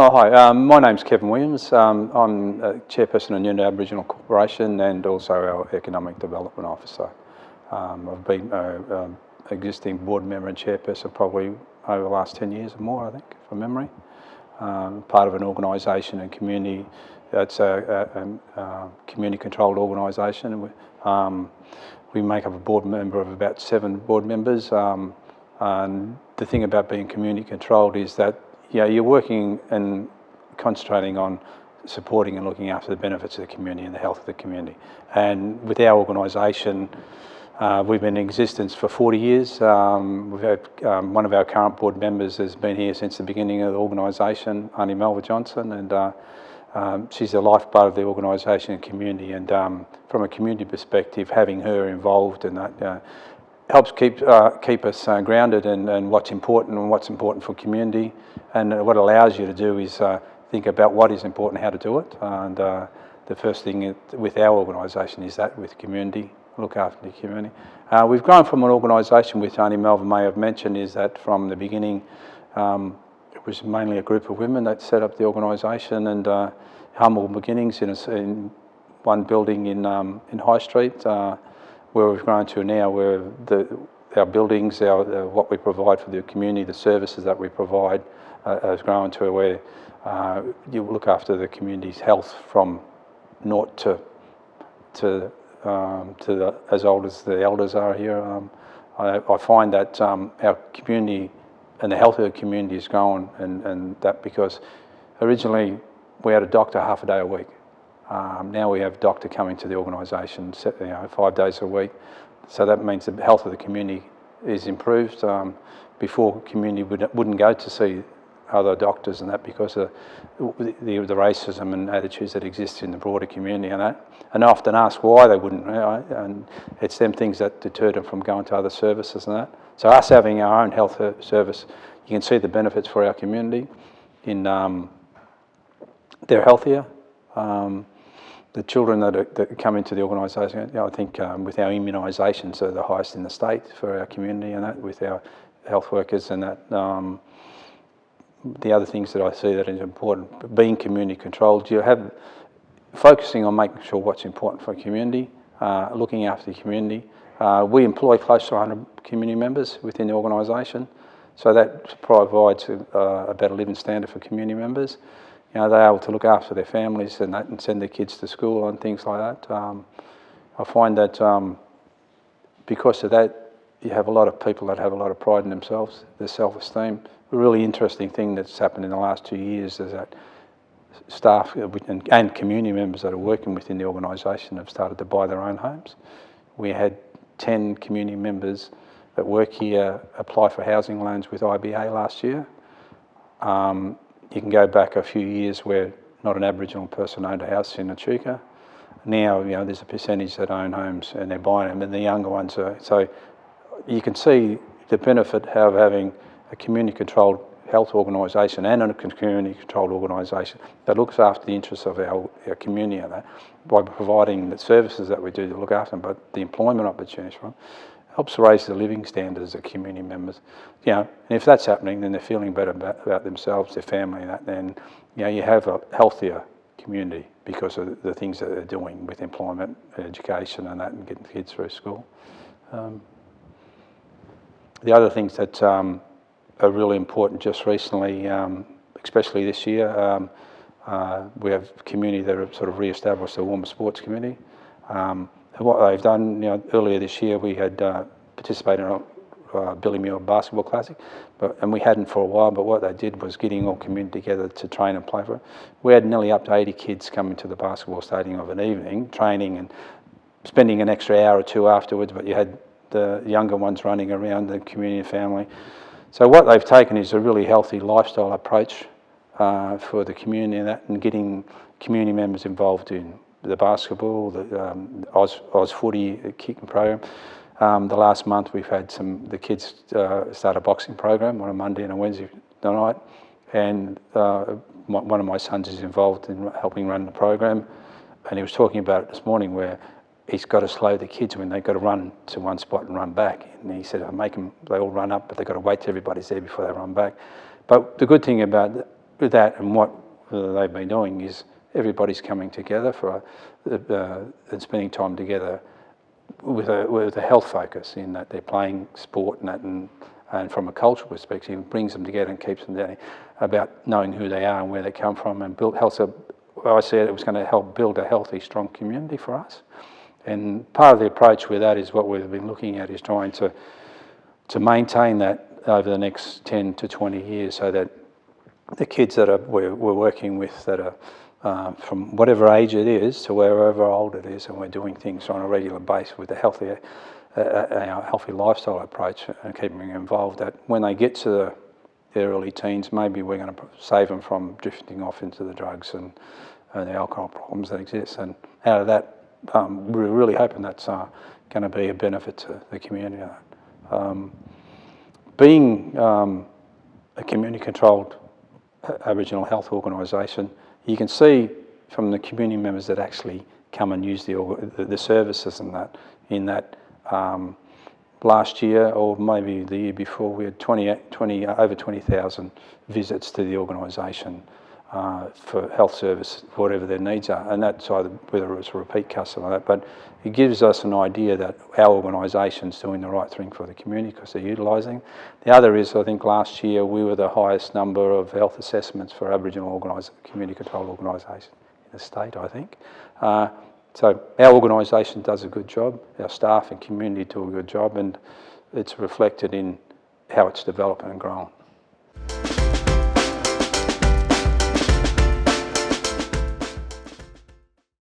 Oh, hi, my name's Kevin Williams. I'm chairperson of Njernda Aboriginal Corporation and also our Economic Development Officer. I've been an existing board member and chairperson probably over the last 10 years or more, I think, from memory. Part of an organisation and community that's a community-controlled organisation. We make up a board member of about 7 board members. And the thing about being community-controlled is that you're working and concentrating on supporting and looking after the benefits of the community and the health of the community. And with our organisation, we've been in existence for 40 years. We've had one of our current board members has been here since the beginning of the organisation, Auntie Milewa Johnson, and she's the lifeblood of the organisation and community. And from a community perspective, having her involved in that helps keep us grounded in what's important for community, and what allows you to do is think about what is important, how to do it. And the first thing with our organisation is that with community, look after the community. We've grown from an organisation, with Auntie Melvin may have mentioned, is that from the beginning it was mainly a group of women that set up the organisation, and humble beginnings in one building in High Street, where we've grown to now, where our buildings, what we provide for the community, the services that we provide, has grown to where you look after the community's health from naught to as old as the elders are here. I find that our community and the health of the community is growing, and that because originally we had a doctor half a day a week. Now we have a doctor coming to the organisation 5 days a week. So that means the health of the community is improved. Before, community wouldn't go to see other doctors and that because of the racism and attitudes that exist in the broader community and that. And I often ask why they wouldn't, and it's them things that deter them from going to other services and that. So us having our own health service, you can see the benefits for our community in they're healthier. The children that come into the organisation, I think with our immunisations are the highest in the state for our community, and that with our health workers and that. The other things that I see that is important, being community controlled, you have focusing on making sure what's important for a community, looking after the community. We employ close to 100 community members within the organisation, so that provides a better living standard for community members. They're able to look after their families and that, and send their kids to school and things like that. I find that because of that, you have a lot of people that have a lot of pride in themselves, their self-esteem. A really interesting thing that's happened in the last 2 years is that staff and community members that are working within the organisation have started to buy their own homes. We had 10 community members that work here apply for housing loans with IBA last year. You can go back a few years where not an Aboriginal person owned a house in Echuca. Now, there's a percentage that own homes and they're buying them, and the younger ones are. So you can see the benefit of having a community-controlled health organisation and a community-controlled organisation that looks after the interests of our community and that, by providing the services that we do to look after them, but the employment opportunities for them. Helps raise the living standards of community members. And if that's happening, then they're feeling better about themselves, their family, and that. Then, you have a healthier community because of the things that they're doing with employment, education, and that, and getting the kids through school. The other things that are really important just recently, especially this year, we have community that have sort of re-established the Wemba Sports Committee. What they've done, earlier this year we had participated in a Billy Muir Basketball Classic, and we hadn't for a while, but what they did was getting all community together to train and play for it. We had nearly up to 80 kids coming to the basketball stadium of an evening, training and spending an extra hour or 2 afterwards, but you had the younger ones running around the community and family. So what they've taken is a really healthy lifestyle approach for the community and that, and getting community members involved in the basketball, the Oz footy kicking program. The last month we've had the kids start a boxing program on a Monday and a Wednesday night, and one of my sons is involved in helping run the program, and he was talking about it this morning where he's got to slow the kids when they've got to run to one spot and run back. And he said, they all run up, but they've got to wait till everybody's there before they run back. But the good thing about with that and what they've been doing is everybody's coming together for and spending time together with a health focus, in that they're playing sport and that, and from a cultural perspective, it brings them together and keeps them there, about knowing who they are and where they come from, and build health. So I said it was going to help build a healthy, strong community for us. And part of the approach with that is what we've been looking at is trying to maintain that over the next 10 to 20 years, so that the kids that we're working with that are from whatever age it is to wherever old it is, and we're doing things on a regular basis with a healthy lifestyle approach and keeping them involved, that when they get to their early teens, maybe we're going to save them from drifting off into the drugs and the alcohol problems that exist. And out of that, we're really hoping that's going to be a benefit to the community. Being a community-controlled Aboriginal health organisation, you can see from the community members that actually come and use the services and that, in that last year, or maybe the year before, we had over 20,000 visits to the organisation for health service, whatever their needs are, and that's either whether it's a repeat customer or that. But it gives us an idea that our organisation's doing the right thing for the community because they're utilising. The other is, I think last year we were the highest number of health assessments for Aboriginal community-controlled organisation in the state, I think. So our organisation does a good job, our staff and community do a good job, and it's reflected in how it's developing and growing.